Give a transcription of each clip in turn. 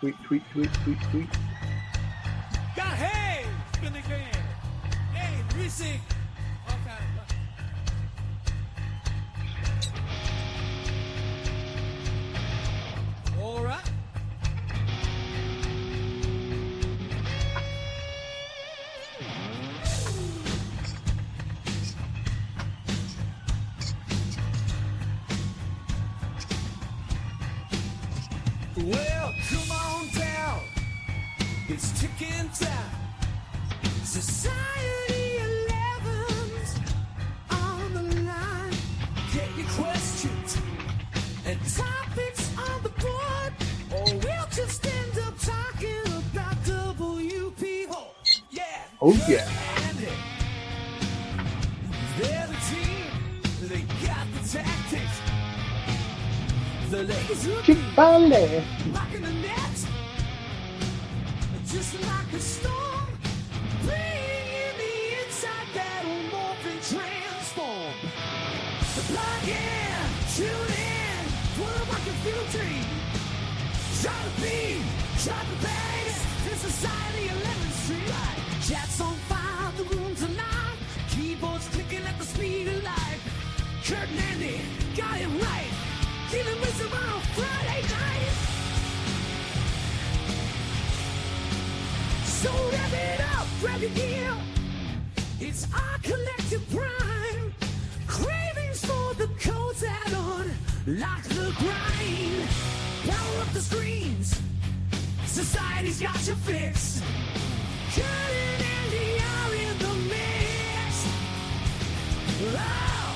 tweet. Ja, hey, ben ik weer. Hey, muziek. Okay. All right. Well, come on down. It's ticking time. Society 11's on the line. Get your questions and topics on the board, or we'll just end up talking about WP. Yeah. Oh, yeah. They're the team. They got the tactics. The ladies look Chick-fil-A. rocking the net. Just like a storm, bringing the inside battle, morphin' transform. Plug in, tune in, put up like a field dream. Try to be, try the best in Society 11th Street. Chats on fire, the room tonight. Keyboards clicking at the speed of light. Kurt and Andy got it right. Dealing with them on a Friday night. So rev it up, grab your gear. It's our collective prime. Cravings for the codes add-on, like the grind. Power up the screens. Society's got you fixed. Kurt and Andy are in the mix. Oh,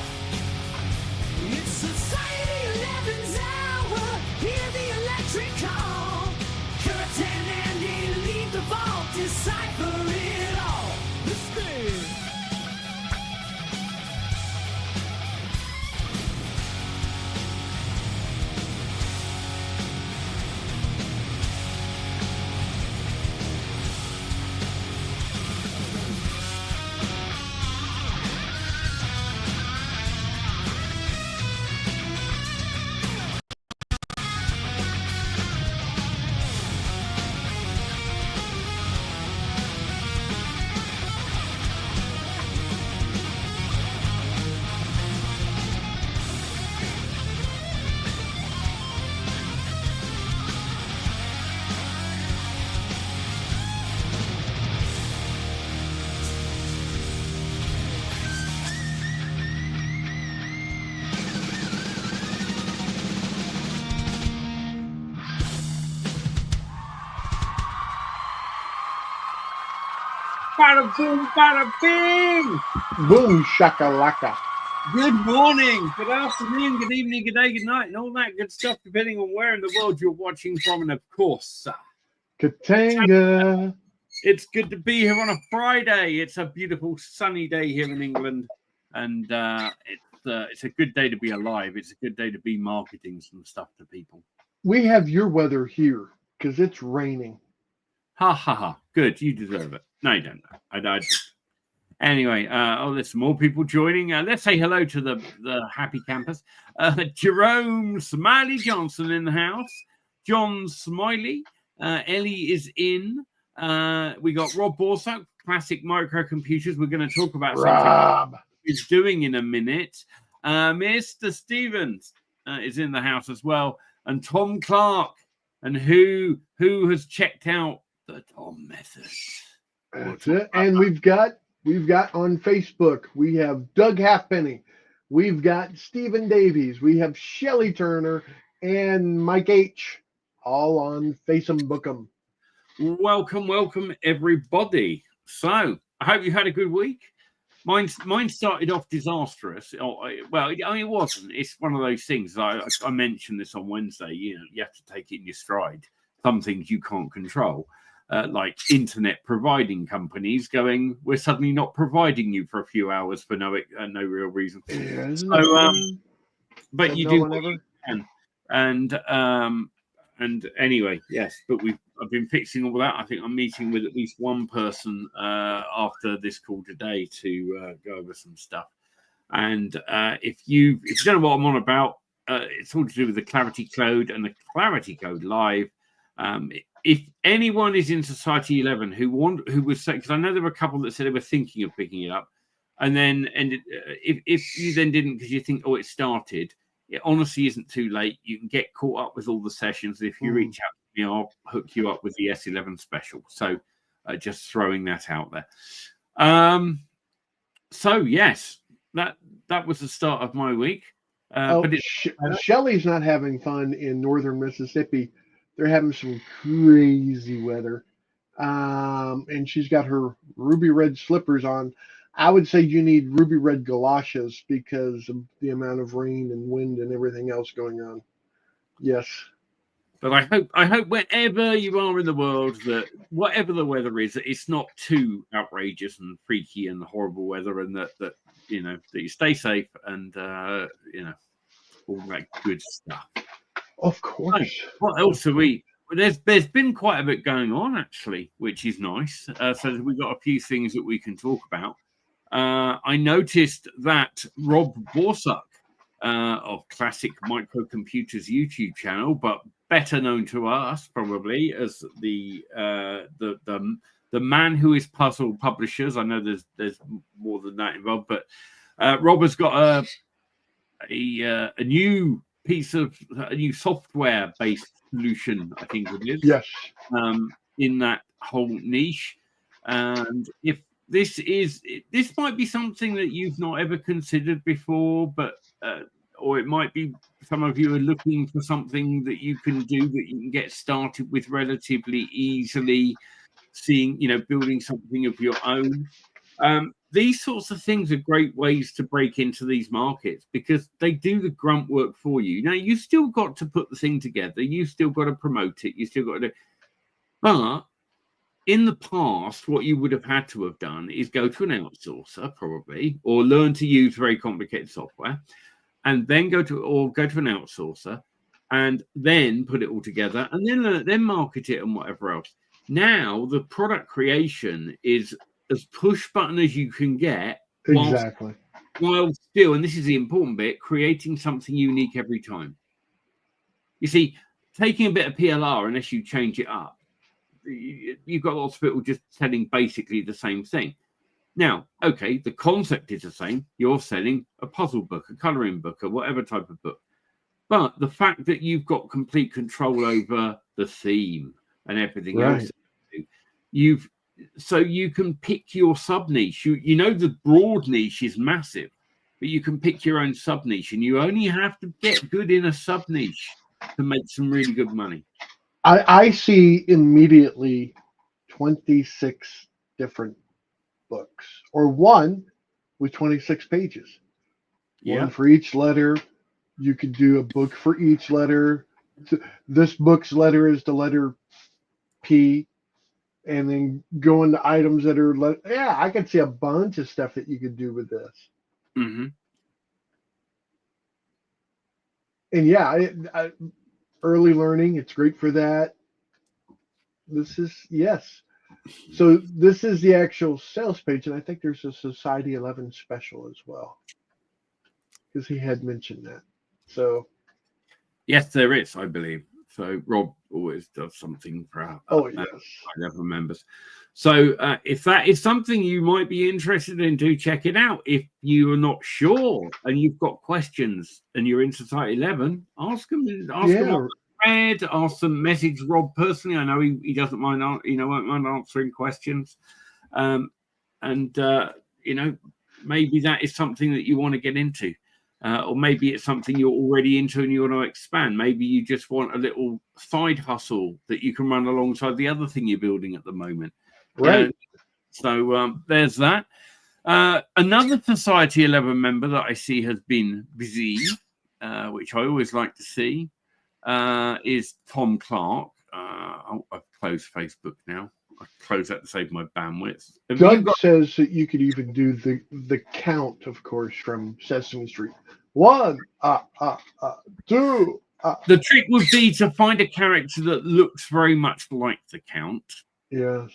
it's Society 11's hour. Hear the electric call. Kurt and Andy leave the vault, decipher it all. Listen. Bada boom, bada bing. Boom shakalaka. Good morning, good afternoon, good evening, good day, good night, and all that good stuff, depending on where in the world you're watching from. And of course, Katanga. it's good to be here on a Friday. It's a beautiful sunny day here in England, and it's a good day to be alive. It's a good day to be marketing some stuff to people. We have your weather here because it's raining. Ha ha ha! Good, you deserve it. No, you don't. I Anyway, there's some more people joining. Let's say hello to the happy campus. Jerome Smiley Johnson in the house. John Smiley. Ellie is in. We got Rob Borsak, Classic Microcomputers. We're going to talk about something he's doing in a minute. Mr. Stevens is in the house as well. And Tom Clark. And who has checked out the Tom Method? That's it. And we've got on Facebook, we have Doug Halfpenny, we've got Stephen Davies, we have Shelly Turner, and Mike H. All on Facebookum. Welcome, everybody. So I hope you had a good week. Mine started off disastrous. Well, it wasn't. It's one of those things. I mentioned this on Wednesday. You have to take it in your stride. Some things you can't control. Like internet providing companies going, we're suddenly not providing you for a few hours for no real reason. Yeah, so, but you do what you can. And anyway, yes, but I've been fixing all that. I think I'm meeting with at least one person after this call today to go over some stuff. And if you don't know what I'm on about, it's all to do with the Clarity Code and the Clarity Code Live. if anyone is in Society 11 who was saying, because I know there were a couple that said they were thinking of picking it up, and then if you then didn't because you think, oh, it started, it honestly isn't too late. You can get caught up with all the sessions. If you reach out to me, I'll hook you up with the S11 special. So just throwing that out there. So yes, that was the start of my week. But Shelly's not having fun in northern Mississippi. They're having some crazy weather. And she's got her ruby red slippers on. I would say you need ruby red galoshes because of the amount of rain and wind and everything else going on. Yes. But I hope wherever you are in the world, that whatever the weather is, that it's not too outrageous and freaky and horrible weather, and that you know that you stay safe and you know all that good stuff. Of course. So, what else are we? There's been quite a bit going on actually, which is nice. So we've got a few things that we can talk about. I noticed that Rob Borsuck of Classic Microcomputers YouTube channel, but better known to us probably as the man who is Puzzle Publishers. I know there's more than that involved, but Rob has got a new piece of a new software based solution, I think it is. Yes. In that whole niche, and if this might be something that you've not ever considered before, but or it might be some of you are looking for something that you can do that you can get started with relatively easily, building something of your own. These sorts of things are great ways to break into these markets because they do the grunt work for you. Now, you still got to put the thing together. You still got to promote it. You still got to do. But in the past, what you would have had to have done is go to an outsourcer probably, or learn to use very complicated software, and then go to an outsourcer, and then put it all together, and then market it and whatever else. Now the product creation is as push button as you can get, Exactly. While still, and this is the important bit, creating something unique every time. You see, taking a bit of PLR, unless you change it up, you've got lots of people just selling basically the same thing. Now, okay, the concept is the same. You're selling a puzzle book, a coloring book, or whatever type of book. But the fact that you've got complete control over the theme and everything else, so you can pick your sub niche. You know the broad niche is massive, but you can pick your own sub niche, and you only have to get good in a sub niche to make some really good money. I see immediately 26 different books, or one with 26 pages. Yeah. One for each letter. You could do a book for each letter. This book's letter is the letter P, and then go into items that are I could see a bunch of stuff that you could do with this. Mm-hmm. And early learning, it's great for that. This is So this is the actual sales page, and I think there's a Society 11 special as well, because he had mentioned that. So yes, there is, I believe. So Rob always does something for our 11 members. So if that is something you might be interested in, do check it out. If you are not sure and you've got questions and you're in Society 11, ask them. Ask them, message Rob personally. I know he doesn't mind, won't mind answering questions. Maybe that is something that you want to get into. Or maybe it's something you're already into and you want to expand. Maybe you just want a little side hustle that you can run alongside the other thing you're building at the moment. Right. So there's that. Another Society 11 member that I see has been busy, which I always like to see, is Tom Clark. I've closed Facebook now. I close that to save my bandwidth. Doug says that you could even do the count, of course, from Sesame Street. 1, 2. The trick would be to find a character that looks very much like the Count. Yes.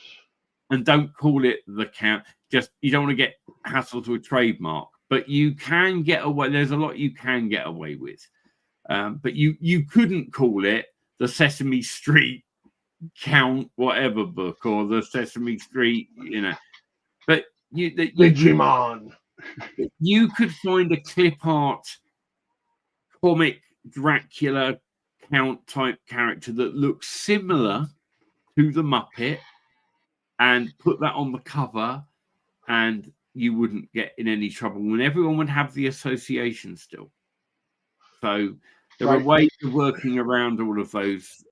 And don't call it the Count. Just, you don't want to get hassled with trademark, but you can get away. There's a lot you can get away with. But you couldn't call it the Sesame Street Count whatever book or the Sesame Street, but Digimon. you could find a clip art comic Dracula Count type character that looks similar to the Muppet and put that on the cover, and you wouldn't get in any trouble, and everyone would have the association still. So there are ways of working around all of those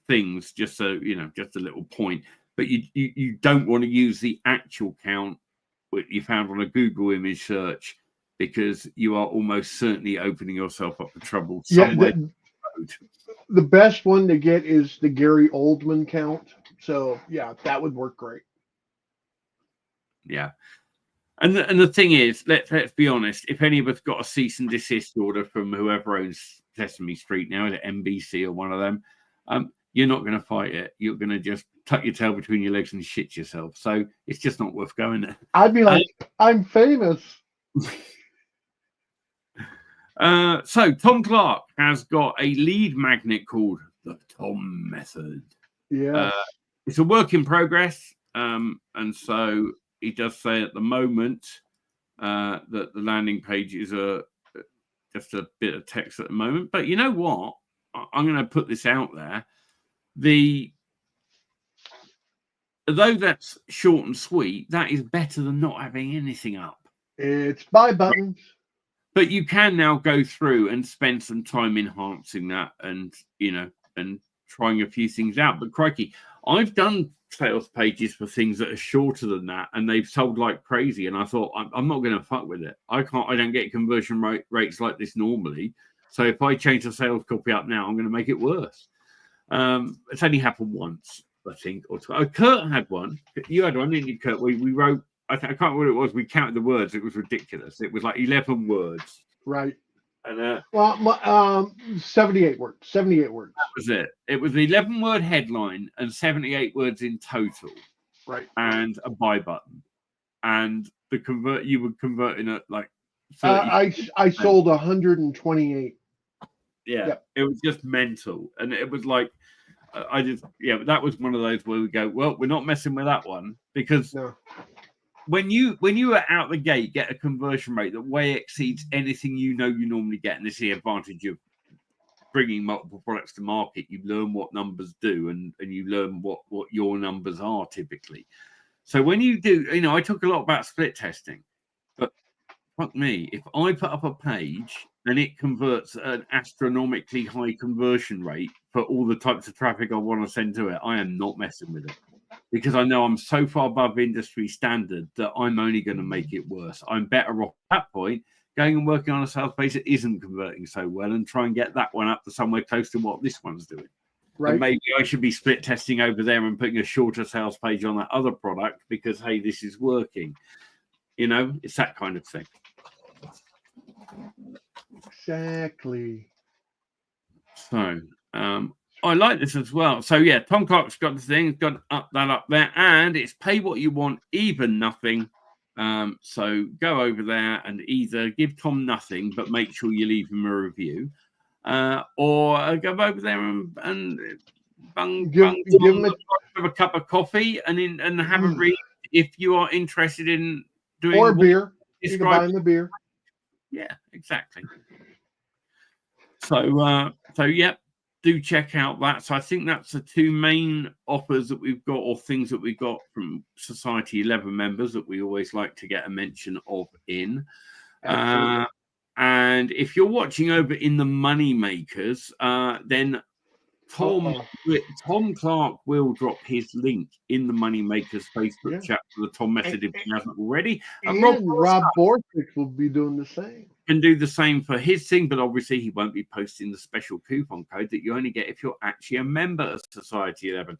things, just so just a little point. But you don't want to use the actual count what you found on a Google image search, because you are almost certainly opening yourself up for trouble somewhere. The best one to get is the Gary Oldman count. So yeah, that would work great. Yeah. And the thing is, let's be honest, if any of us got a cease and desist order from whoever owns Sesame Street now, is it NBC or one of them, you're not going to fight it. You're going to just tuck your tail between your legs and shit yourself. So it's just not worth going there. I'd be like, I'm famous. So Tom Clark has got a lead magnet called the Tom Method. Yeah. It's a work in progress. And so he does say at the moment that the landing page is just a bit of text at the moment. But you know what? I'm going to put this out there. Although that's short and sweet, that is better than not having anything up. It's buy buttons. But you can now go through and spend some time enhancing that and trying a few things out. But crikey, I've done sales pages for things that are shorter than that, and they've sold like crazy. And I thought, I'm not going to fuck with it. I don't get conversion rates like this normally. So if I change the sales copy up now, I'm going to make it worse. It's only happened once, I think, or two. Kurt had one. You had one, didn't you, Kurt? We wrote, I can't remember what it was. We counted the words. It was ridiculous. It was like 11 words. Right. And 78 words. 78 words. That was it. It was an 11-word headline and 78 words in total. Right. And a buy button. And you would convert in at like 30. I sold 128. Yeah. Yep. It was just mental. And it was like, that was one of those where we go, well, we're not messing with that one, because when you are out the gate, get a conversion rate that way exceeds anything you normally get. And this is the advantage of bringing multiple products to market. You learn what numbers do, and you learn what your numbers are typically. So when you do, I talk a lot about split testing, but fuck me, if I put up a page and it converts an astronomically high conversion rate for all the types of traffic I want to send to it, I am not messing with it, because I know I'm so far above industry standard that I'm only going to make it worse. I'm better off at that point going and working on a sales page that isn't converting so well and try and get that one up to somewhere close to what this one's doing. Right. And maybe I should be split testing over there and putting a shorter sales page on that other product because, hey, this is working. It's that kind of thing. Exactly. So, I like this as well. So, yeah, Tom Clark's got the thing, got that up there, and it's pay what you want, even nothing. So go over there and either give Tom nothing, but make sure you leave him a review, or go over there and give him a cup of coffee and have a read if you are interested in doing or beer. You can buy him the beer. Yeah, exactly. So yeah, do check out that. So I think that's the two main offers that we've got, or things that we've got from Society 11 members that we always like to get a mention of in. And if you're watching over in the Money Makers, then Tom Clark will drop his link in the Money Makers Facebook chat for the Tom Method if he hasn't already. And Rob Borthwick will be doing the same. Can do the same for his thing, but obviously he won't be posting the special coupon code that you only get if you're actually a member of Society 11.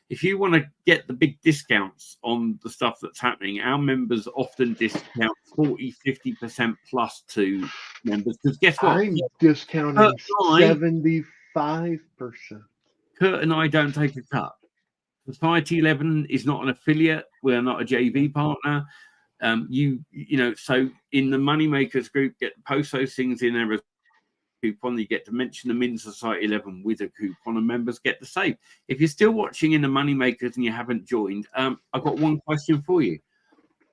If you want to get the big discounts on the stuff that's happening, our members often discount 40-50% plus to members. Because guess what? I'm discounting 75%. Kurt and I don't take a cut. Society 11 is not an affiliate. We're not a JV partner. So in the Money Makers group, post those things in there. coupon. You get to mention them in Society 11 with a coupon, and members get the same. If you're still watching in the Moneymakers and you haven't joined, I've got one question for you.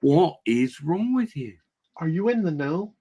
What is wrong with you? Are you in the know?